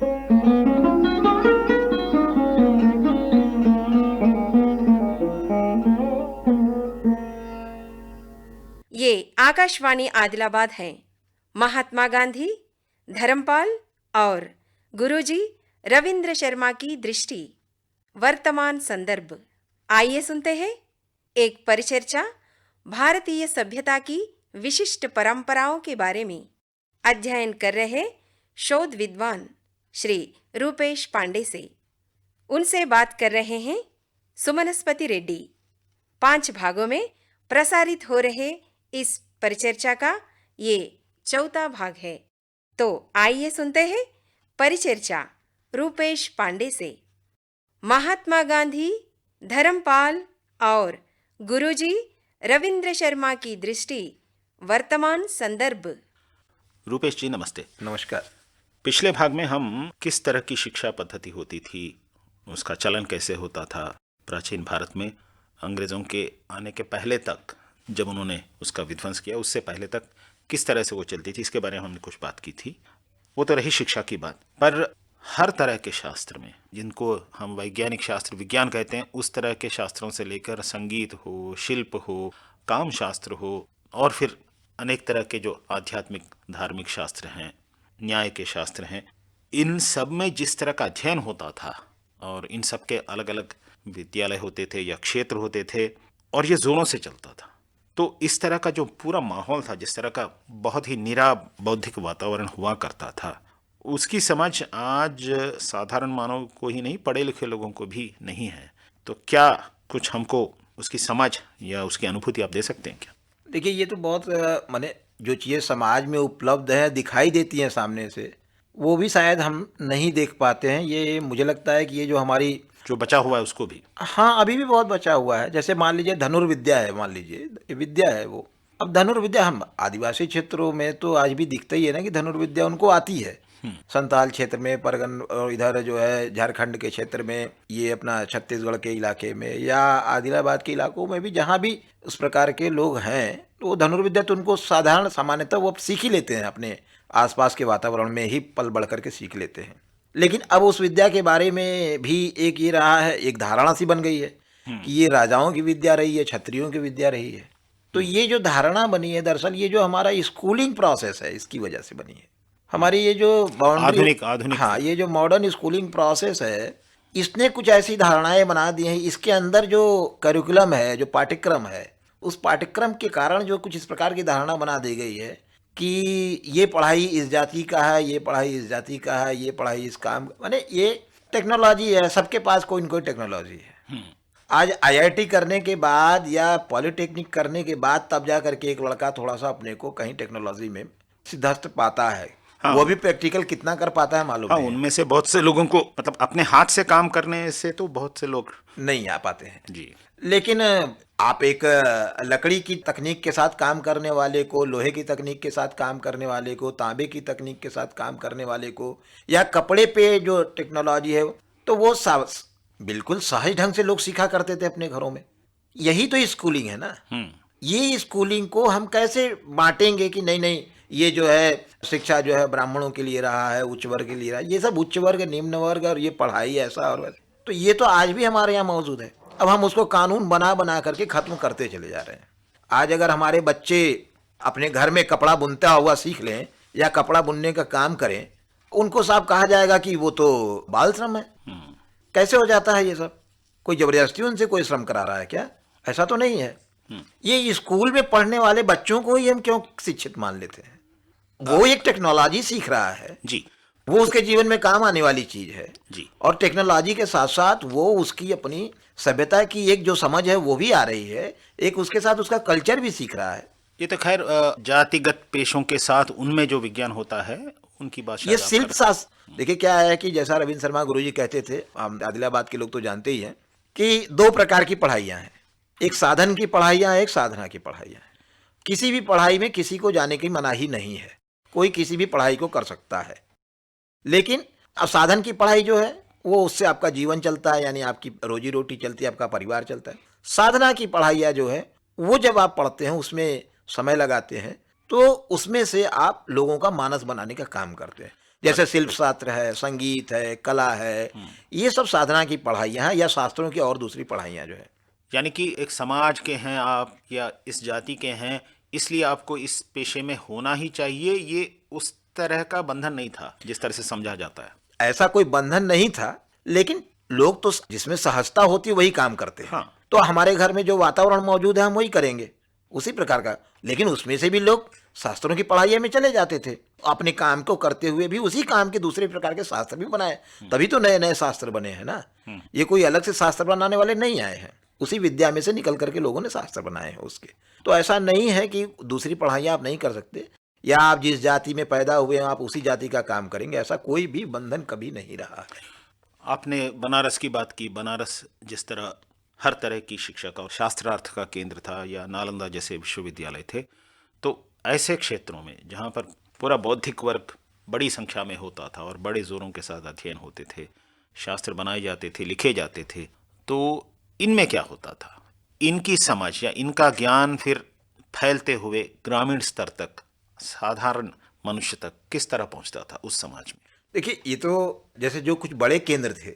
ये आकाशवाणी आदिलाबाद है। महात्मा गांधी, धर्मपाल और गुरुजी रविंद्र शर्मा की दृष्टि, वर्तमान संदर्भ। आइए सुनते हैं एक परिचर्चा भारतीय सभ्यता की विशिष्ट परंपराओं के बारे में। अध्ययन कर रहे शोध विद्वान श्री रूपेश पांडे से। उनसे बात कर रहे हैं सुमनस्पति रेड्डी। 5 भागों में प्रसारित हो रहे इस परिचर्चा का ये चौथा भाग है। तो आइए सुनते हैं परिचर्चा रूपेश पांडे से। महात्मा गांधी, धर्मपाल और गुरुजी रविंद्र शर्मा की दृष्टि, वर्तमान संदर्भ। रूपेश जी नमस्ते। नमस्कार। पिछले भाग में हम किस तरह की शिक्षा पद्धति होती थी, उसका चलन कैसे होता था प्राचीन भारत में, अंग्रेज़ों के आने के पहले तक, जब उन्होंने उसका विध्वंस किया उससे पहले तक किस तरह से वो चलती थी, इसके बारे में हमने कुछ बात की थी। वो तो रही शिक्षा की बात, पर हर तरह के शास्त्र में, जिनको हम वैज्ञानिक शास्त्र, विज्ञान कहते हैं, उस तरह के शास्त्रों से लेकर संगीत हो, शिल्प हो, काम शास्त्र हो, और फिर अनेक तरह के जो आध्यात्मिक धार्मिक शास्त्र हैं, न्याय के शास्त्र हैं, इन सब में जिस तरह का अध्ययन होता था और इन सब के अलग अलग विद्यालय होते थे या क्षेत्र होते थे, और ये जोरों से चलता था। तो इस तरह का जो पूरा माहौल था, जिस तरह का बहुत ही निरा बौद्धिक वातावरण हुआ करता था, उसकी समझ आज साधारण मानव को ही नहीं, पढ़े लिखे लोगों को भी नहीं है। तो क्या कुछ हमको उसकी समझ या उसकी अनुभूति आप दे सकते हैं क्या? देखिए, ये तो बहुत माने जो चीज़ें समाज में उपलब्ध है, दिखाई देती हैं सामने से, वो भी शायद हम नहीं देख पाते हैं। ये मुझे लगता है कि ये जो हमारी जो बचा हुआ है उसको भी। हाँ, अभी भी बहुत बचा हुआ है। जैसे मान लीजिए धनुर्विद्या है, मान लीजिए ये विद्या है वो। अब धनुर्विद्या हम आदिवासी क्षेत्रों में तो आज भी दिखता ही है ना कि धनुर्विद्या उनको आती है। संताल क्षेत्र में, परगन, और इधर जो है झारखंड के क्षेत्र में, ये अपना छत्तीसगढ़ के इलाके में या आदिलाबाद के इलाकों में भी, जहाँ भी उस प्रकार के लोग हैं, तो वो धनुर्विद्या तो उनको साधारण सामान्यतः वो सीख ही लेते हैं, अपने आसपास के वातावरण में ही पल बढ़ करके सीख लेते हैं। लेकिन अब उस विद्या के बारे में भी एक ये रहा है, एक धारणा सी बन गई है कि ये राजाओं की विद्या रही है, क्षत्रियों की विद्या रही है। तो ये जो धारणा बनी है, दरअसल ये जो हमारा स्कूलिंग प्रोसेस है, इसकी वजह से बनी है। हमारी ये जो बाउंड्री, आधुनिक हाँ, ये जो मॉडर्न स्कूलिंग प्रोसेस है, इसने कुछ ऐसी धारणाएं बना दी हैं। इसके अंदर जो करिकुलम है, जो पाठ्यक्रम है, उस पाठ्यक्रम के कारण जो कुछ इस प्रकार की धारणा बना दी गई है कि ये पढ़ाई इस जाति का है, ये पढ़ाई इस जाति का है, ये पढ़ाई इस काम, माने ये टेक्नोलॉजी है, सबके पास कोई न कोई टेक्नोलॉजी है। आज आईआईटी करने के बाद या पॉलिटेक्निक करने के बाद तब जा करके एक लड़का थोड़ा सा अपने को कहीं टेक्नोलॉजी में सिद्धस्त पाता है। हाँ। वो भी प्रैक्टिकल कितना कर पाता है मालूम नहीं। उनमें से बहुत से लोगों को, मतलब अपने हाथ से काम करने से तो बहुत से लोग नहीं आ पाते हैं जी। लेकिन आप एक लकड़ी की तकनीक के साथ काम करने वाले को, लोहे की तकनीक के साथ काम करने वाले को, तांबे की तकनीक के साथ काम करने वाले को, या कपड़े पे जो टेक्नोलॉजी है, तो वो बिल्कुल सहज ढंग से लोग सीखा करते थे अपने घरों में। यही तो स्कूलिंग है ना। ये स्कूलिंग को हम कैसे बांटेंगे कि नहीं नहीं, ये जो है शिक्षा जो है ब्राह्मणों के लिए रहा है, उच्च वर्ग के लिए रहा है, ये सब उच्च वर्ग, निम्न वर्ग, और ये पढ़ाई ऐसा और वैसा, तो ये तो आज भी हमारे यहाँ मौजूद है। अब हम उसको कानून बना बना करके खत्म करते चले जा रहे हैं। आज अगर हमारे बच्चे अपने घर में कपड़ा बुनता हुआ सीख लें या कपड़ा बुनने का काम करें, उनको साफ कहा जाएगा कि वो तो बाल श्रम है। कैसे हो जाता है ये सब? कोई जबरदस्ती उनसे कोई श्रम करा रहा है क्या? ऐसा तो नहीं है। ये स्कूल में पढ़ने वाले बच्चों को ही हम क्यों शिक्षित मान लेते हैं? वो एक टेक्नोलॉजी सीख रहा है जी, वो उसके जीवन में काम आने वाली चीज है जी। और टेक्नोलॉजी के साथ साथ वो उसकी अपनी सभ्यता की एक जो समझ है वो भी आ रही है, एक उसके साथ उसका कल्चर भी सीख रहा है। ये तो खैर जातिगत पेशों के साथ उनमें जो विज्ञान होता है उनकी बात ये शिल्प शास्त्र, देखिए क्या है कि जैसा रविंद्र शर्मा गुरुजी कहते थे, हम आदिलाबाद के लोग तो जानते ही हैं कि 2 प्रकार की पढ़ाइयाँ हैं, एक साधन की पढ़ाइयाँ, एक साधना की पढ़ाइयाँ हैं। किसी भी पढ़ाई में किसी को जाने की मनाही नहीं है, कोई किसी भी पढ़ाई को कर सकता है। लेकिन अब साधन की पढ़ाई जो है वो, उससे आपका जीवन चलता है, यानी आपकी रोजी रोटी चलती है, आपका परिवार चलता है। साधना की पढ़ाइयाँ जो है वो जब आप पढ़ते हैं, उसमें समय लगाते हैं, तो उसमें से आप लोगों का मानस बनाने का काम करते हैं। जैसे शिल्प शास्त्र है, संगीत है, कला है, ये सब साधना की पढ़ाइयाँ हैं या शास्त्रों की और दूसरी पढ़ाइयाँ जो है। यानी कि एक समाज के हैं आप या इस जाति के हैं, इसलिए आपको इस पेशे में होना ही चाहिए, ये उस तरह का बंधन नहीं था जिस तरह से समझा जाता है। ऐसा कोई बंधन नहीं था, लेकिन लोग तो जिसमें सहजता होती है वही काम करते हैं। हाँ। तो हमारे घर में जो वातावरण मौजूद है हम वही करेंगे, उसी प्रकार का। लेकिन उसमें से भी लोग शास्त्रों की पढ़ाई में चले जाते थे, अपने काम को करते हुए भी उसी काम के दूसरे प्रकार के शास्त्र भी बनाए, तभी तो नए नए शास्त्र बने हैं ना। ये कोई अलग से शास्त्र बनाने वाले नहीं आए हैं, उसी विद्या में से निकल करके लोगों ने शास्त्र बनाए हैं उसके। तो ऐसा नहीं है कि दूसरी पढ़ाइयाँ आप नहीं कर सकते, या आप जिस जाति में पैदा हुए हैं आप उसी जाति का काम करेंगे, ऐसा कोई भी बंधन कभी नहीं रहा है। आपने बनारस की बात की। बनारस जिस तरह हर तरह की शिक्षा का और शास्त्रार्थ का केंद्र था, या नालंदा जैसे विश्वविद्यालय थे, तो ऐसे क्षेत्रों में जहाँ पर पूरा बौद्धिक वर्ग बड़ी संख्या में होता था और बड़े जोरों के साथ अध्ययन होते थे, शास्त्र बनाए जाते थे, लिखे जाते थे, तो इनमें क्या होता था? इनकी समझ या इनका ज्ञान फिर फैलते हुए ग्रामीण स्तर तक, साधारण मनुष्य तक किस तरह पहुंचता था उस समाज में? देखिए, ये तो जैसे जो कुछ बड़े केंद्र थे,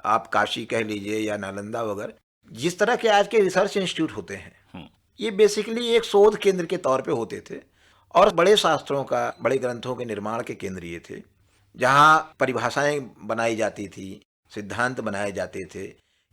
आप काशी कह लीजिए या नालंदा वगैरह, जिस तरह के आज के रिसर्च इंस्टीट्यूट होते हैं, ये बेसिकली एक शोध केंद्र के तौर पे होते थे और बड़े शास्त्रों का, बड़े ग्रंथों के निर्माण के केंद्र ये थे, जहाँ परिभाषाएं बनाई जाती थी, सिद्धांत बनाए जाते थे,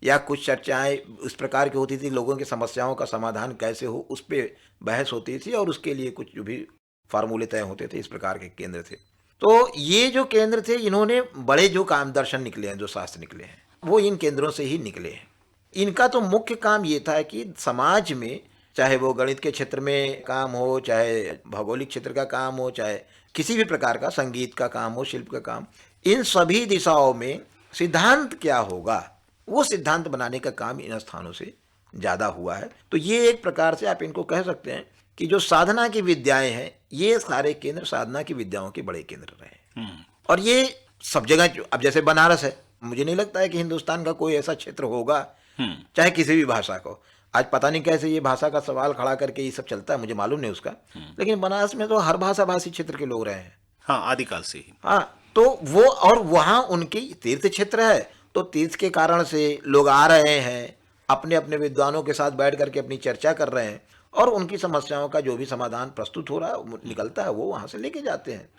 या कुछ चर्चाएं उस प्रकार की होती थी, लोगों की समस्याओं का समाधान कैसे हो उस पर बहस होती थी, और उसके लिए कुछ जो भी फार्मूले तय होते थे, इस प्रकार के केंद्र थे। तो ये जो केंद्र थे, इन्होंने बड़े जो काम दर्शन निकले हैं, जो शास्त्र निकले हैं, वो इन केंद्रों से ही निकले हैं। इनका तो मुख्य काम ये था कि समाज में, चाहे वो गणित के क्षेत्र में काम हो, चाहे भौगोलिक क्षेत्र का काम हो, चाहे किसी भी प्रकार का संगीत का काम हो, शिल्प का काम, इन सभी दिशाओं में सिद्धांत क्या होगा, वो सिद्धांत बनाने का काम इन स्थानों से ज़्यादा हुआ है। तो ये एक प्रकार से आप इनको कह सकते हैं कि जो साधना की विद्याएं हैं, ये सारे केंद्र साधना की विद्याओं के बड़े केंद्र रहे। और ये सब जगह, अब जैसे बनारस है, मुझे नहीं लगता है कि हिंदुस्तान का कोई ऐसा क्षेत्र होगा, चाहे किसी भी भाषा को, आज पता नहीं कैसे ये भाषा का सवाल खड़ा करके ये सब चलता है, मुझे मालूम नहीं उसका, लेकिन बनारस में तो हर भाषा भाषी क्षेत्र के लोग रहे हैं। हाँ, आदिकाल से ही। हाँ, तो वो, और वहाँ उनकी तीर्थ क्षेत्र है, तो तीर्थ के कारण से लोग आ रहे हैं, अपने अपने विद्वानों के साथ बैठ करके अपनी चर्चा कर रहे हैं, और उनकी समस्याओं का जो भी समाधान प्रस्तुत हो रहा है, निकलता है, वो वहाँ से लेके जाते हैं।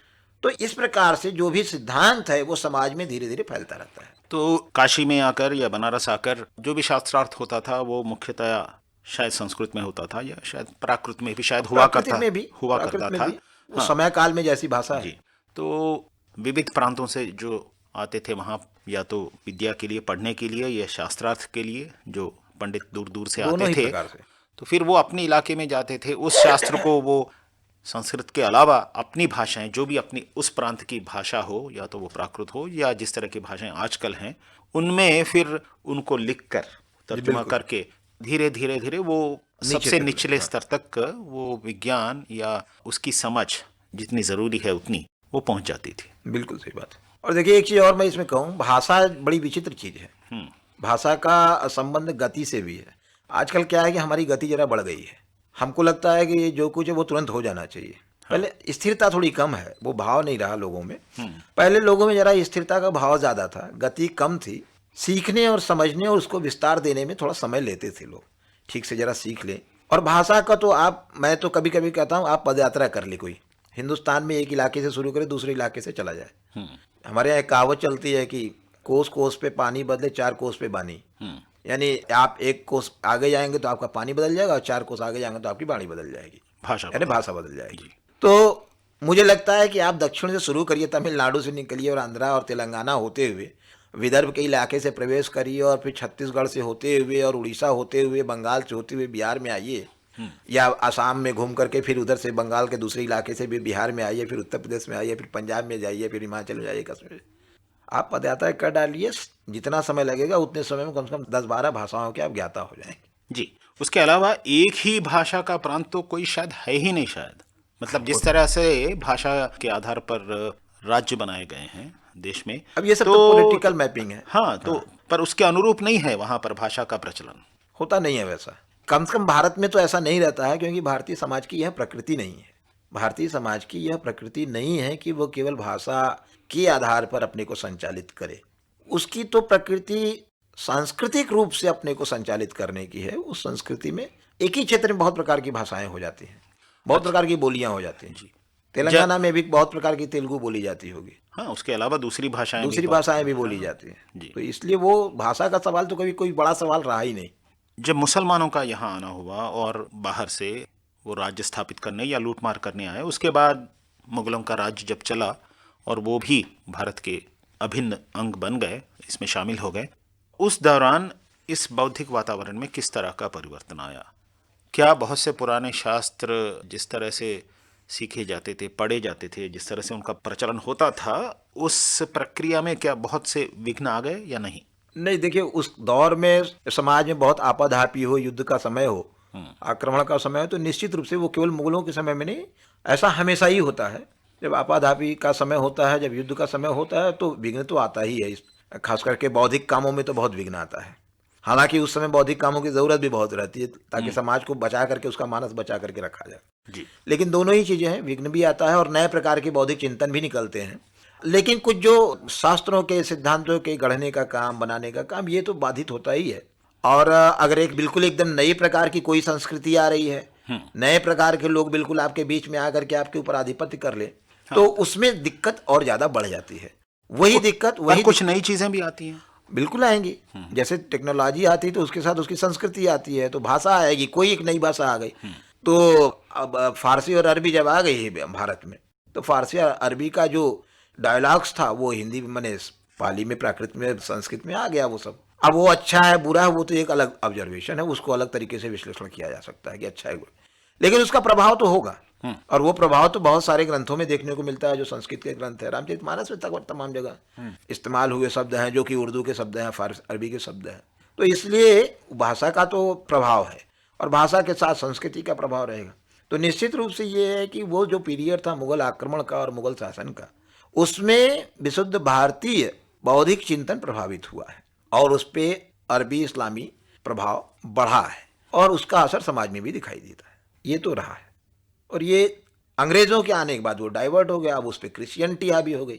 तो इस प्रकार से जो भी सिद्धांत है वो समाज में धीरे धीरे फैलता रहता है। तो काशी में आकर या बनारस आकर जो भी शास्त्रार्थ होता था, वो मुख्यतया शायद संस्कृत में होता था, या शायद प्राकृत में भी शायद हुआ करता था। हाँ, समय काल में जैसी भाषा है। तो विविध प्रांतों से जो आते थे वहाँ, या तो विद्या के लिए, पढ़ने के लिए, या शास्त्रार्थ के लिए, जो पंडित दूर दूर से आते थे, तो फिर वो अपने इलाके में जाते थे, उस शास्त्र को वो संस्कृत के अलावा अपनी भाषाएं, जो भी अपनी उस प्रांत की भाषा हो, या तो वो प्राकृत हो या जिस तरह की भाषाएं आजकल हैं, उनमें फिर उनको लिखकर, तर्जुमा करके धीरे धीरे धीरे वो सबसे निचले स्तर तक वो विज्ञान या उसकी समझ जितनी ज़रूरी है उतनी वो पहुंच जाती थी। बिल्कुल सही बात है। और देखिए, एक चीज़ और मैं इसमें कहूँ, भाषा बड़ी विचित्र चीज़ है। भाषा का संबंध गति से भी है। आजकल क्या है कि हमारी गति जरा बढ़ गई है, हमको लगता है कि जो कुछ है वो तुरंत हो जाना चाहिए। पहले स्थिरता थोड़ी कम है, वो भाव नहीं रहा लोगों में। पहले लोगों में जरा स्थिरता का भाव ज़्यादा था, गति कम थी, सीखने और समझने और उसको विस्तार देने में थोड़ा समय लेते थे लोग, ठीक से जरा सीख लें। और भाषा का तो मैं तो कभी कभी कहता हूँ, आप पदयात्रा कर ले, कोई हिंदुस्तान में एक इलाके से शुरू करे, दूसरे इलाके से चला जाए। हमारे यहाँ एक कहावत चलती है कि कोस कोस पे पानी बदले, 4 कोस पे बानी। यानी आप 1 कोस आगे जाएंगे तो आपका पानी बदल जाएगा, और 4 कोस आगे जाएंगे तो आपकी वाणी बदल जाएगी, भाषा बदल जाएगी। तो मुझे लगता है कि आप दक्षिण से शुरू करिए, तमिलनाडु से निकलिए और आंध्रा और तेलंगाना होते हुए विदर्भ के इलाके से प्रवेश करिए, और फिर छत्तीसगढ़ से होते हुए और उड़ीसा होते हुए, बंगाल से होते हुए बिहार में आइए, या आसाम में घूम करके फिर उधर से बंगाल के दूसरे इलाके से भी बिहार में आइए, फिर उत्तर प्रदेश में आइए, फिर पंजाब में जाइए, फिर हिमाचल में जाइए, कश्मीर। आप पदयात्रा कर डालिए, जितना समय लगेगा उतने समय में कम से कम 10-12 भाषाओं के आप ज्ञाता हो जाएंगे। जी, उसके अलावा एक ही भाषा का प्रांत तो कोई शायद है ही नहीं, शायद, मतलब जिस तरह से भाषा के आधार पर राज्य बनाए गए हैं देश में, अब ये सब तो पॉलिटिकल मैपिंग है। हाँ, तो पर उसके अनुरूप नहीं है वहाँ पर भाषा का प्रचलन, होता नहीं है वैसा। कम से कम भारत में तो ऐसा नहीं रहता है, क्योंकि भारतीय समाज की यह प्रकृति नहीं है। भारतीय समाज की यह प्रकृति नहीं है कि वो केवल भाषा के आधार पर अपने को संचालित करे। उसकी तो प्रकृति सांस्कृतिक रूप से अपने को संचालित करने की है। उस संस्कृति में एक ही क्षेत्र में बहुत प्रकार की भाषाएं हो जाती हैं, बहुत प्रकार की बोलियां हो जाती हैं। जी। तेलंगाना में भी बहुत प्रकार की तेलुगु बोली जाती होगी, हाँ, उसके अलावा दूसरी भाषाएं भी बोली जाती हैं। जी। तो इसलिए वो भाषा का सवाल तो कभी कोई बड़ा सवाल रहा ही नहीं। जब मुसलमानों का यहाँ आना हुआ और बाहर से वो राज्य स्थापित करने या लूटमार करने आए, उसके बाद मुगलों का राज्य जब चला और वो भी भारत के अभिन्न अंग बन गए, इसमें शामिल हो गए, उस दौरान इस बौद्धिक वातावरण में किस तरह का परिवर्तन आया? क्या बहुत से पुराने शास्त्र जिस तरह से सीखे जाते थे, पढ़े जाते थे, जिस तरह से उनका प्रचलन होता था, उस प्रक्रिया में क्या बहुत से विघ्न आ गए या नहीं? नहीं, देखिए, उस दौर में समाज में बहुत आपाधापी हो, युद्ध का समय हो, आक्रमण का समय हो, तो निश्चित रूप से वो केवल मुगलों के समय में नहीं, ऐसा हमेशा ही होता है। जब आपाधापी का समय होता है, जब युद्ध का समय होता है, तो विघ्न तो आता ही है। खास करके बौद्धिक कामों में तो बहुत विघ्न आता है। हालांकि उस समय बौद्धिक कामों की जरूरत भी बहुत रहती है ताकि समाज को बचा करके, उसका मानस बचा करके रखा जाए जी। लेकिन दोनों ही चीजें हैं, विघ्न भी आता है और नए प्रकार के बौद्धिक चिंतन भी निकलते हैं। लेकिन कुछ जो शास्त्रों के सिद्धांतों के गढ़ने का काम, बनाने का काम, ये तो बाधित होता ही है। और अगर एक बिल्कुल एकदम नई प्रकार की कोई संस्कृति आ रही है, नए प्रकार के लोग बिल्कुल आपके बीच में आकर के आपके ऊपर आधिपत्य कर ले, तो उसमें दिक्कत और ज्यादा बढ़ जाती है। वही कुछ नई चीजें भी आती हैं, बिल्कुल आएंगी। जैसे टेक्नोलॉजी आती है तो उसके साथ उसकी संस्कृति आती है, तो भाषा आएगी, कोई एक नई भाषा आ गई। तो अब फारसी और अरबी जब आ गई है भारत में, तो फारसी और अरबी का जो डायलॉग्स था वो हिंदी में, पाली में, प्राकृत में, संस्कृत में आ गया वो सब। अब वो अच्छा है बुरा है वो तो एक अलग ऑब्जर्वेशन है, उसको अलग तरीके से विश्लेषण किया जा सकता है कि अच्छा है बुरा, लेकिन उसका प्रभाव तो होगा। और वो प्रभाव तो बहुत सारे ग्रंथों में देखने को मिलता है, जो संस्कृत के ग्रंथ है, रामचरितमानस में तक तमाम जगह इस्तेमाल हुए शब्द हैं जो कि उर्दू के शब्द हैं, फारसी अरबी के शब्द हैं। तो इसलिए भाषा का तो प्रभाव है और भाषा के साथ संस्कृति का प्रभाव रहेगा। तो निश्चित रूप से ये है कि वो जो पीरियड था मुगल आक्रमण का और मुगल शासन का, उसमें विशुद्ध भारतीय बौद्धिक चिंतन प्रभावित हुआ है और उस पर अरबी इस्लामी प्रभाव बढ़ा है और उसका असर समाज में भी दिखाई देता है। ये तो रहा है। और ये अंग्रेजों के आने के बाद वो डाइवर्ट हो गया, अब उस पर क्रिश्चियनिटी हावी हो गई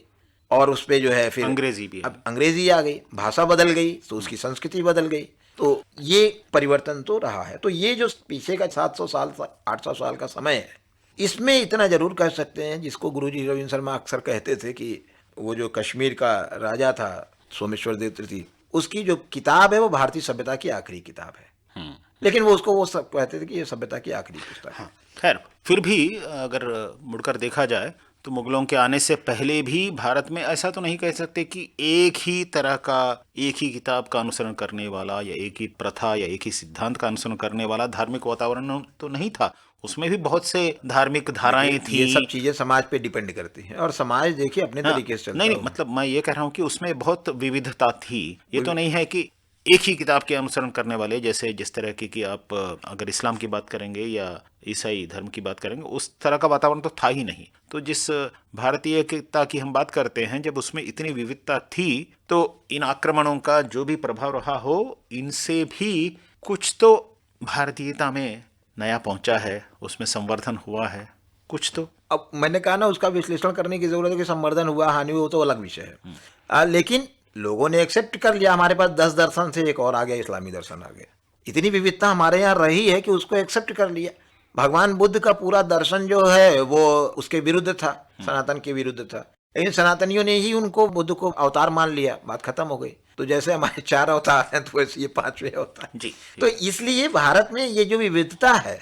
और उस पर जो है फिर अंग्रेजी भी, अब अंग्रेजी आ गई, भाषा बदल गई तो उसकी संस्कृति बदल गई। तो ये परिवर्तन तो रहा है। तो ये जो पीछे का 700 साल 800 साल का समय है, इसमें इतना जरूर कह सकते हैं, जिसको गुरुजी रविंद्र शर्मा अक्सर कहते थे कि वो जो कश्मीर का राजा था सोमेश्वर देव तृतीय, उसकी जो किताब है वो भारतीय सभ्यता की आखिरी किताब है। लेकिन वो सब कहते थे कि ये सभ्यता की आखिरी पुस्तक है। खैर, फिर भी अगर मुड़कर देखा जाए तो मुगलों के आने से पहले भी भारत में ऐसा तो नहीं कह सकते कि एक ही तरह का, एक ही किताब का अनुसरण करने वाला या एक ही प्रथा या एक ही सिद्धांत का अनुसरण करने वाला धार्मिक वातावरण तो नहीं था। उसमें भी बहुत से धार्मिक धाराएं थी। ये सब चीजें समाज पे डिपेंड करती हैं और समाज देखिए अपने तरीके से चलता है। नहीं, मतलब मैं ये कह रहा हूँ कि उसमें बहुत विविधता थी। ये तो नहीं है कि एक ही किताब के अनुसरण करने वाले, जैसे जिस तरह की आप अगर इस्लाम की बात करेंगे या ईसाई धर्म की बात करेंगे, उस तरह का वातावरण तो था ही नहीं। तो जिस भारतीयता की हम बात करते हैं, जब उसमें इतनी विविधता थी, तो इन आक्रमणों का जो भी प्रभाव रहा हो, इनसे भी कुछ तो भारतीयता में नया पहुंचा है, उसमें संवर्धन हुआ है कुछ तो। अब मैंने कहा ना, उसका विश्लेषण करने की जरूरत है कि संवर्धन हुआ, हानि हुई, वो तो अलग विषय है। लेकिन लोगों ने एक्सेप्ट कर लिया। हमारे पास 10 दर्शन से एक और आ गया, इस्लामी दर्शन आ गया। इतनी विविधता हमारे यहाँ रही है कि उसको एक्सेप्ट कर लिया। भगवान बुद्ध का पूरा दर्शन जो है वो उसके विरुद्ध था, सनातन के विरुद्ध था, लेकिन सनातनियों ने ही उनको बुद्ध को अवतार मान लिया, बात खत्म हो गई। तो जैसे हमारे 4 अवतार हैं तो वैसे ये 5वें अवतार जी। तो इसलिए भारत में ये जो विविधता है,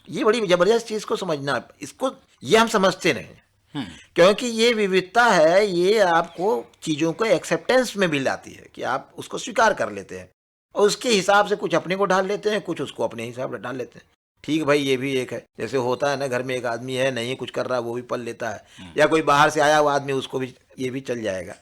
ये बड़ी जबरदस्त चीज को समझना, इसको ये हम समझते नहीं, क्योंकि ये विविधता है, ये आपको चीजों को एक्सेप्टेंस में भी लाती है कि आप उसको स्वीकार कर लेते हैं और उसके हिसाब से कुछ अपने को ढाल लेते हैं, कुछ उसको अपने हिसाब से ढाल लेते हैं। ठीक भाई, ये भी एक है। जैसे होता है ना, घर में एक आदमी है, नहीं कुछ कर रहा, वो भी पल लेता है, या कोई बाहर से आया हुआ आदमी, उसको भी ये भी चल जाएगा,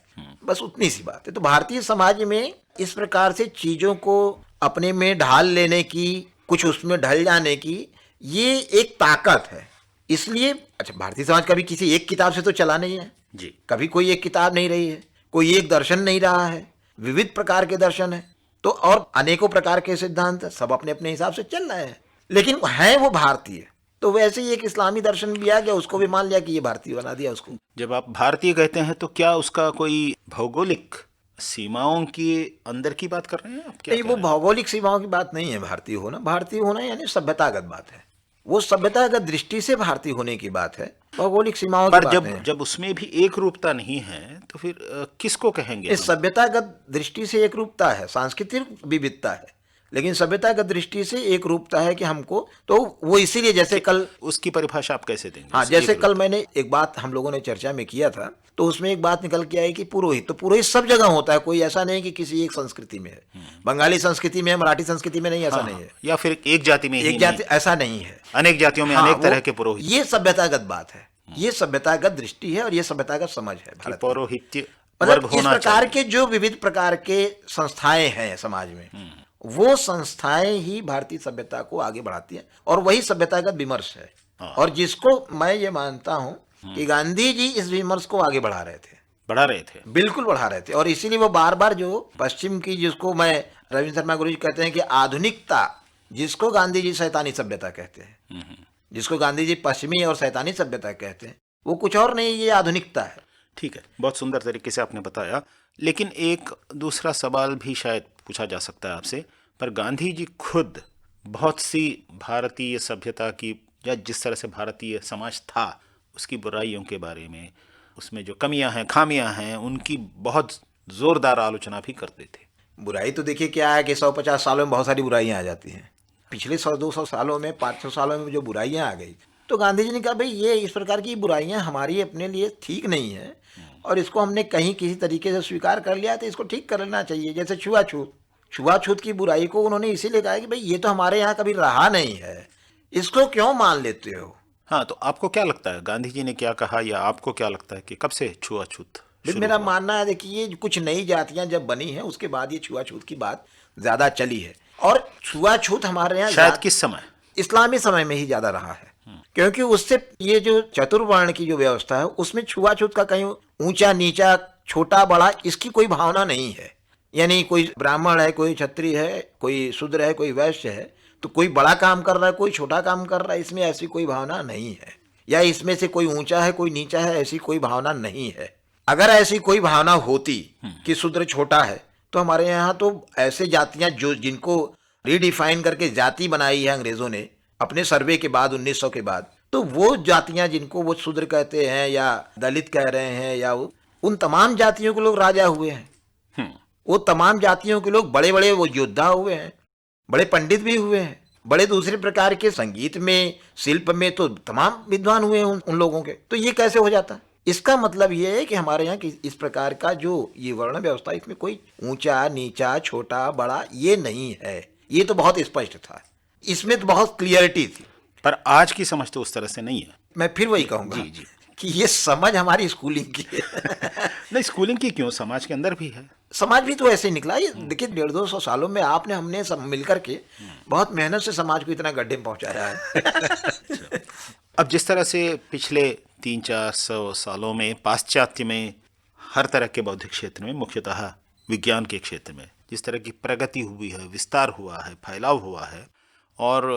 बस उतनी सी बात है। तो भारतीय समाज में इस प्रकार से चीजों को अपने में ढाल लेने की, कुछ उसमें ढल जाने की, ये एक ताकत है। इसलिए अच्छा, भारतीय समाज कभी किसी एक किताब से तो चला नहीं है जी, कभी कोई एक किताब नहीं रही है, कोई एक दर्शन नहीं रहा है, विविध प्रकार के दर्शन है, तो और अनेकों प्रकार के सिद्धांत, सब अपने अपने हिसाब से चल रहे हैं, लेकिन है वो भारतीय। तो वैसे ही एक इस्लामी दर्शन भी आ गया, उसको भी मान लिया कि ये भारतीय बना दिया उसको। जब आप भारतीय कहते हैं तो क्या उसका कोई भौगोलिक सीमाओं के अंदर की बात कर रहे हैं आप? क्या नहीं, कह वो रहे हैं? भौगोलिक सीमाओं की बात नहीं है। भारतीय होना, भारतीय होना यानी सभ्यतागत बात है। वो सभ्यतागत दृष्टि से भारतीय होने की बात है, भौगोलिक सीमाओं की पर बात जब नहीं है। जब उसमें भी एक रूपता नहीं है तो फिर किसको कहेंगे इस हम? सभ्यतागत दृष्टि से एक रूपता है, सांस्कृतिक विविधता है, लेकिन सभ्यतागत दृष्टि से एक रूपता है कि हमको, तो वो इसीलिए जैसे कल, उसकी परिभाषा आप कैसे देंगे? हाँ, उस जैसे एक कल रूपता। मैंने एक बात हम लोगों ने चर्चा में किया था, तो उसमें एक बात निकल के आई कि पुरोहित, तो पुरोहित सब जगह होता है, कोई ऐसा नहीं कि किसी एक संस्कृति में है। बंगाली संस्कृति में है, मराठी संस्कृति में नहीं, ऐसा हाँ, नहीं है। या फिर एक जाति में ही एक जाति, नहीं, ऐसा नहीं है। अनेक जातियों में हाँ, अनेक तरह वो- के पुरोहित। ये सभ्यतागत बात है, ये सभ्यतागत दृष्टि है और ये सभ्यतागत समझ है कि भारत में। पौरोहित्य वर्ग मतलब इस होना प्रकार चाहिए। के जो विविध प्रकार के संस्थाएं हैं समाज में, वो संस्थाएं ही भारतीय सभ्यता को आगे बढ़ाती हैं, और वही सभ्यतागत विमर्श है। और जिसको मैं ये मानता हूं कि गांधी जी इस विमर्श को आगे बढ़ा रहे थे, बढ़ा रहे थे। बिल्कुल बढ़ा रहे थे। और इसीलिए वो बार बार जो पश्चिम की, जिसको मैं, रविंद्र शर्मा गुरु जी कहते हैं कि आधुनिकता, जिसको गांधी जी शैतानी सभ्यता कहते हैं, जिसको गांधी जी पश्चिमी और शैतानी सभ्यता कहते हैं, वो कुछ और नहीं, ये आधुनिकता है। ठीक है, बहुत सुंदर तरीके से आपने बताया। लेकिन एक दूसरा सवाल भी शायद पूछा जा सकता है आपसे, पर गांधी जी खुद बहुत सी भारतीय सभ्यता की, या जिस तरह से भारतीय समाज था उसकी बुराइयों के बारे में, उसमें जो कमियां हैं, खामियां हैं, उनकी बहुत जोरदार आलोचना भी करते थे। बुराई तो देखिए क्या है कि 150 सालों में बहुत सारी बुराइयां आ जाती हैं। पिछले 100-200 सालों में, 500 सालों में जो बुराइयां आ गई, तो गांधी जी ने कहा भाई ये इस प्रकार की बुराइयां हमारी अपने लिए ठीक नहीं है, और इसको हमने कहीं किसी तरीके से स्वीकार कर लिया, तो इसको ठीक कर लेना चाहिए। जैसे छुआछूत, छुआछूत की बुराई को उन्होंने इसीलिए कहा कि भाई ये तो हमारे यहाँ कभी रहा नहीं है, इसको क्यों मान लेते हो। हाँ, तो आपको क्या लगता है गांधी जी ने क्या कहा, या आपको क्या लगता है कि कब से छुआछूत शुरू मेरा हुआ? मानना है, देखिए ये कुछ नई जातियां जब बनी हैं उसके बाद ये छुआछूत की बात ज्यादा चली है। और छुआछूत हमारे यहाँ शायद किस समय? इस्लामी समय में ही ज्यादा रहा है, क्योंकि उससे ये जो चतुर्वर्ण की जो व्यवस्था है उसमें छुआछूत का कहीं ऊंचा नीचा, छोटा बड़ा, इसकी कोई भावना नहीं है। यानी कोई ब्राह्मण है, कोई क्षत्रिय है, कोई शूद्र है, कोई वैश्य है, तो कोई बड़ा काम कर रहा है, कोई छोटा काम कर रहा है, इसमें ऐसी कोई भावना नहीं है। या इसमें से कोई ऊंचा है, कोई नीचा है, ऐसी कोई भावना नहीं है। अगर ऐसी कोई भावना होती कि शूद्र छोटा है, तो हमारे यहाँ तो ऐसे जातियां जो जिनको रीडिफाइन करके जाति बनाई है अंग्रेजों ने अपने सर्वे के बाद 1900 के बाद, तो वो जातियां जिनको वो शूद्र कहते हैं या दलित कह रहे हैं, या उन तमाम जातियों के लोग राजा हुए हैं। वो तमाम जातियों के लोग बड़े बड़े वो योद्धा हुए हैं, बड़े पंडित भी हुए हैं, बड़े दूसरे प्रकार के संगीत में, शिल्प में तो तमाम विद्वान हुए हैं उन लोगों के। तो ये कैसे हो जाता है? इसका मतलब ये है कि हमारे यहाँ की इस प्रकार का जो ये वर्ण व्यवस्था, इसमें कोई ऊंचा नीचा, छोटा बड़ा ये नहीं है। ये तो बहुत स्पष्ट था, इसमें तो बहुत क्लियरिटी थी। पर आज की समझ तो उस तरह से नहीं है। मैं फिर वही कहूंगा जी, जी। कि ये समझ हमारी स्कूलिंग की है। नहीं, स्कूलिंग की क्यों, समाज के अंदर भी है। समाज भी तो ऐसे ही निकला। ये देखिए 150-200 सालों में आपने हमने सब मिलकर के बहुत मेहनत से समाज को इतना गड्ढे में पहुंचाया है। अब जिस तरह से पिछले 300-400 सालों में पाश्चात्य में हर तरह के बौद्धिक क्षेत्र में, मुख्यतः विज्ञान के क्षेत्र में जिस तरह की प्रगति हुई है, विस्तार हुआ है, फैलाव हुआ है, और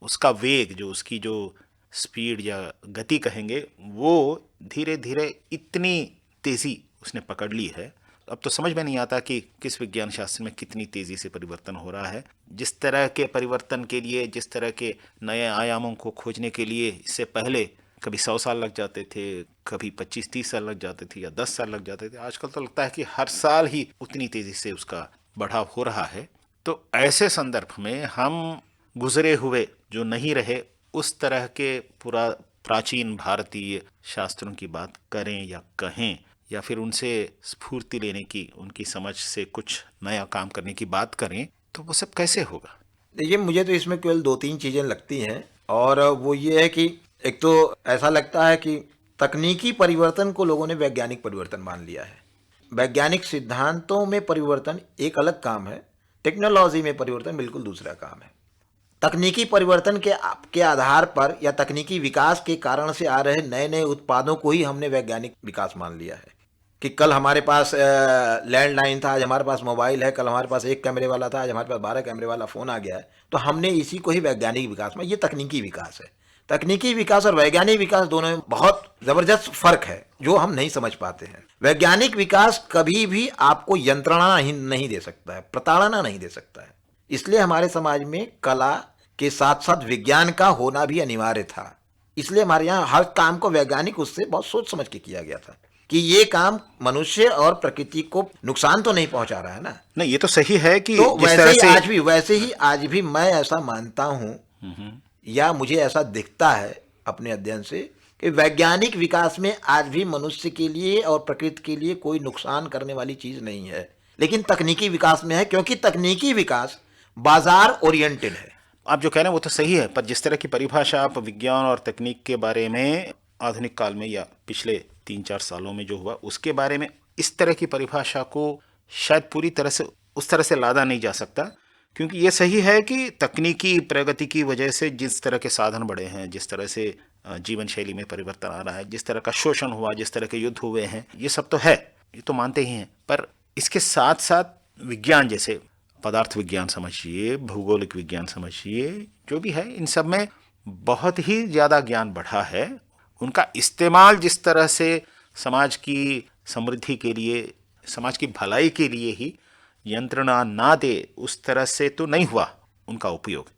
उसका वेग, जो उसकी जो स्पीड या गति कहेंगे, वो धीरे धीरे इतनी तेज़ी उसने पकड़ ली है, अब तो समझ में नहीं आता कि किस विज्ञान शास्त्र में कितनी तेज़ी से परिवर्तन हो रहा है। जिस तरह के परिवर्तन के लिए, जिस तरह के नए आयामों को खोजने के लिए इससे पहले कभी 100 साल लग जाते थे, कभी 25-30 साल लग जाते थे, या 10 साल लग जाते थे, आजकल तो लगता है कि हर साल ही उतनी तेज़ी से उसका बढ़ाव हो रहा है। तो ऐसे संदर्भ में हम गुजरे हुए जो नहीं रहे उस तरह के पूरा प्राचीन भारतीय शास्त्रों की बात करें या कहें, या फिर उनसे स्फूर्ति लेने की, उनकी समझ से कुछ नया काम करने की बात करें, तो वो सब कैसे होगा? देखिए मुझे तो इसमें केवल 2-3 चीज़ें लगती हैं, और वो ये है कि एक तो ऐसा लगता है कि तकनीकी परिवर्तन को लोगों ने वैज्ञानिक परिवर्तन मान लिया है। वैज्ञानिक सिद्धांतों में परिवर्तन एक अलग काम है, टेक्नोलॉजी में परिवर्तन बिल्कुल दूसरा काम है। तकनीकी परिवर्तन के आधार पर या तकनीकी विकास के कारण से आ रहे नए नए उत्पादों को ही हमने वैज्ञानिक विकास मान लिया है। कि कल हमारे पास लैंडलाइन था, आज हमारे पास मोबाइल है, कल हमारे पास 1 कैमरे वाला था, आज हमारे पास 12 कैमरे वाला फ़ोन आ गया है, तो हमने इसी को ही वैज्ञानिक विकास में, ये तकनीकी विकास है। तकनीकी विकास और वैज्ञानिक विकास दोनों में बहुत जबरदस्त फर्क है जो हम नहीं समझ पाते हैं। वैज्ञानिक विकास कभी भी आपको यंत्रणा नहीं दे सकता है, प्रताड़ना नहीं दे सकता है। इसलिए हमारे समाज में कला के साथ साथ विज्ञान का होना भी अनिवार्य था। इसलिए हमारे यहाँ हर काम को वैज्ञानिक उससे बहुत सोच समझ के किया गया था कि ये काम मनुष्य और प्रकृति को नुकसान तो नहीं पहुंचा रहा है ना। नहीं, ये तो सही है कि तो जिस तरह से वैसे ही आज भी मैं ऐसा मानता हूँ या मुझे ऐसा दिखता है अपने अध्ययन से कि वैज्ञानिक विकास में आज भी मनुष्य के लिए और प्रकृति के लिए कोई नुकसान करने वाली चीज नहीं है, लेकिन तकनीकी विकास में है, क्योंकि तकनीकी विकास बाजार ओरिएंटेड है। आप जो कह रहे हैं वो तो सही है, पर जिस तरह की परिभाषा आप विज्ञान और तकनीक के बारे में आधुनिक काल में या पिछले 3-4 सालों में जो हुआ उसके बारे में, इस तरह की परिभाषा को शायद पूरी तरह से उस तरह से लादा नहीं जा सकता, क्योंकि ये सही है कि तकनीकी प्रगति की वजह से जिस तरह के साधन बढ़े हैं, जिस तरह से जीवन शैली में परिवर्तन आ रहा है, जिस तरह का शोषण हुआ, जिस तरह के युद्ध हुए हैं, ये सब तो है, ये तो मानते ही हैं। पर इसके साथ साथ विज्ञान, जैसे पदार्थ विज्ञान समझिए, भौगोलिक विज्ञान समझिए, जो भी है, इन सब में बहुत ही ज़्यादा ज्ञान बढ़ा है। उनका इस्तेमाल जिस तरह से समाज की समृद्धि के लिए, समाज की भलाई के लिए ही यंत्रणा ना दे, उस तरह से तो नहीं हुआ उनका उपयोग।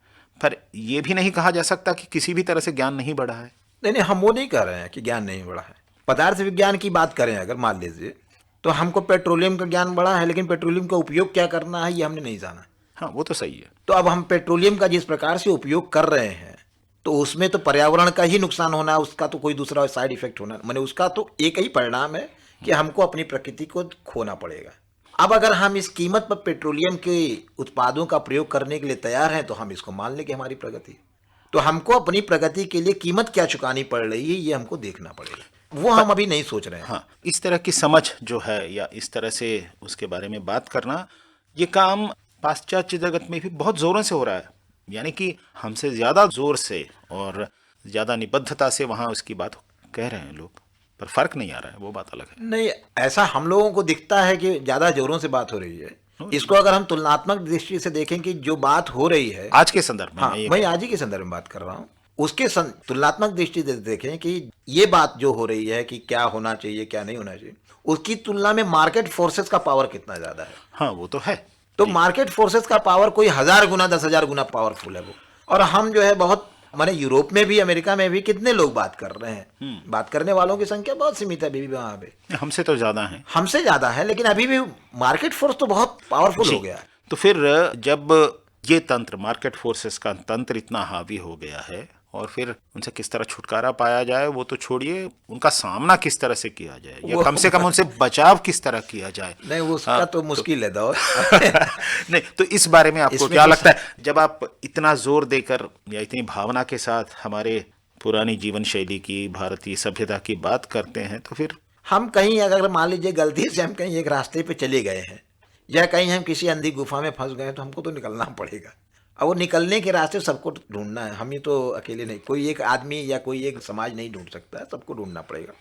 पर यह भी नहीं कहा जा सकता कि किसी भी तरह से ज्ञान नहीं बढ़ा है। नहीं, हम वो नहीं कह रहे हैं कि ज्ञान नहीं बढ़ा है। पदार्थ विज्ञान की बात करें अगर मान लीजिए, तो हमको पेट्रोलियम का ज्ञान बढ़ा है, लेकिन पेट्रोलियम का उपयोग क्या करना है ये हमने नहीं जाना। हाँ, वो तो सही है। तो अब हम पेट्रोलियम का जिस प्रकार से उपयोग कर रहे हैं, तो उसमें तो पर्यावरण का ही नुकसान होना है, उसका तो कोई दूसरा साइड इफेक्ट होना, माने उसका तो एक ही परिणाम है कि हमको अपनी प्रकृति को खोना पड़ेगा। अब अगर हम इस कीमत पर पेट्रोलियम के उत्पादों का प्रयोग करने के लिए तैयार हैं, तो हम इसको मान लें कि हमारी प्रगति। तो हमको अपनी प्रगति के लिए कीमत क्या चुकानी पड़ रही है ये हमको देखना पड़ेगा, वो हम अभी नहीं सोच रहे हैं। हाँ, इस तरह की समझ जो है या इस तरह से उसके बारे में बात करना, ये काम पाश्चात्य जगत में भी बहुत जोरों से हो रहा है। यानी कि हमसे ज़्यादा जोर से और ज़्यादा निबद्धता से वहाँ उसकी बात कह रहे हैं लोग, पर फर्क नहीं आ रहा है, वो बात अलग है। नहीं, ऐसा हम लोगों को दिखता है कि ज़्यादा जोरों से बात हो रही है। इसको अगर हम तुलनात्मक दृष्टि से देखें कि जो बात हो रही है आज के संदर्भ में, हाँ, मैं आज ही के संदर्भ में बात कर रहा हूँ, उसके तुलनात्मक दृष्टि से देखें कि ये बात जो हो रही है कि क्या होना चाहिए क्या नहीं होना चाहिए, उसकी तुलना में मार्केट फोर्सेस का पावर कितना ज़्यादा है। हाँ, वो तो है। तो मार्केट फोर्सेस का पावर कोई 1000 गुना 10,000 गुना पावरफुल है वो। और हम जो है बहुत, माने यूरोप में भी, अमेरिका में भी कितने लोग बात कर रहे हैं, बात करने वालों की संख्या बहुत सीमित है अभी भी वहाँ पे। हमसे तो ज़्यादा है, हमसे ज़्यादा है, लेकिन अभी भी मार्केट फोर्स तो बहुत पावरफुल हो गया है। तो फिर जब ये तंत्र, मार्केट फोर्सेस का तंत्र इतना हावी हो गया है, और फिर उनसे किस तरह छुटकारा पाया जाए वो तो छोड़िए, उनका सामना किस तरह से किया जाए या कम से कम उनसे बचाव किस तरह किया जाए, नहीं वो उसका तो मुश्किल है दौर। नहीं, तो इस बारे में आपको क्या लगता है, जब आप इतना जोर देकर या इतनी भावना के साथ हमारे पुरानी जीवन शैली की, भारतीय सभ्यता की बात करते हैं, तो फिर हम कहीं अगर मान लीजिए गलती से हम कहीं एक रास्ते पे चले गए हैं या कहीं हम किसी अंधी गुफा में फंस गए, तो हमको तो निकलना पड़ेगा। और वो निकलने के रास्ते सबको ढूंढना है, हम ही तो अकेले नहीं, कोई एक आदमी या कोई एक समाज नहीं ढूंढ सकता है, सबको ढूंढना पड़ेगा।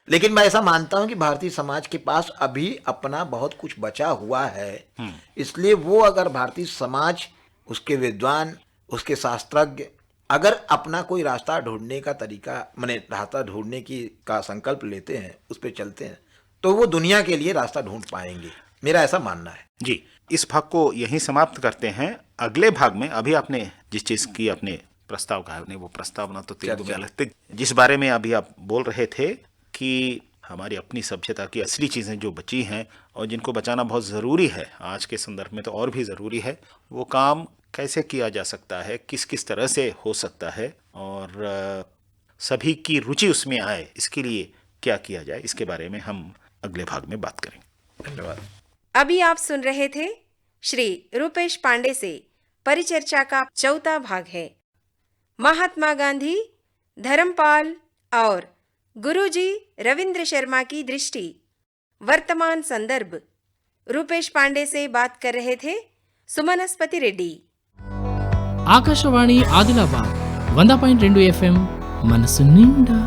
लेकिन मैं ऐसा मानता हूं कि भारतीय समाज के पास अभी अपना बहुत कुछ बचा हुआ है। इसलिए वो अगर भारतीय समाज, उसके विद्वान, उसके शास्त्रज्ञ अगर अपना कोई रास्ता ढूंढने का तरीका, माने रास्ता ढूंढने की का संकल्प लेते हैं, उस पर चलते हैं, तो वो दुनिया के लिए रास्ता ढूंढ पाएंगे, मेरा ऐसा मानना है। जी, इस भाग को यहीं समाप्त करते हैं। अगले भाग में अभी आपने जिस चीज़ की अपने प्रस्ताव कहा, नहीं वो प्रस्तावना तो तेलुगु में अलग थे, जिस बारे में अभी आप बोल रहे थे कि हमारी अपनी सभ्यता की असली चीज़ें जो बची हैं और जिनको बचाना बहुत ज़रूरी है, आज के संदर्भ में तो और भी ज़रूरी है, वो काम कैसे किया जा सकता है, किस किस तरह से हो सकता है, और सभी की रुचि उसमें आए, इसके लिए क्या किया जाए, इसके बारे में हम अगले भाग में बात करेंगे। धन्यवाद। अभी आप सुन रहे थे श्री रूपेश पांडे से परिचर्चा का चौथा भाग है। महात्मा गांधी, धर्मपाल और गुरुजी रविंद्र शर्मा की दृष्टि, वर्तमान संदर्भ। रूपेश पांडे से बात कर रहे थे सुमनस्पति रेड्डी। ఆకాశవాణి ఆదిలాబాద్ 100.2 FM మనసు నిండా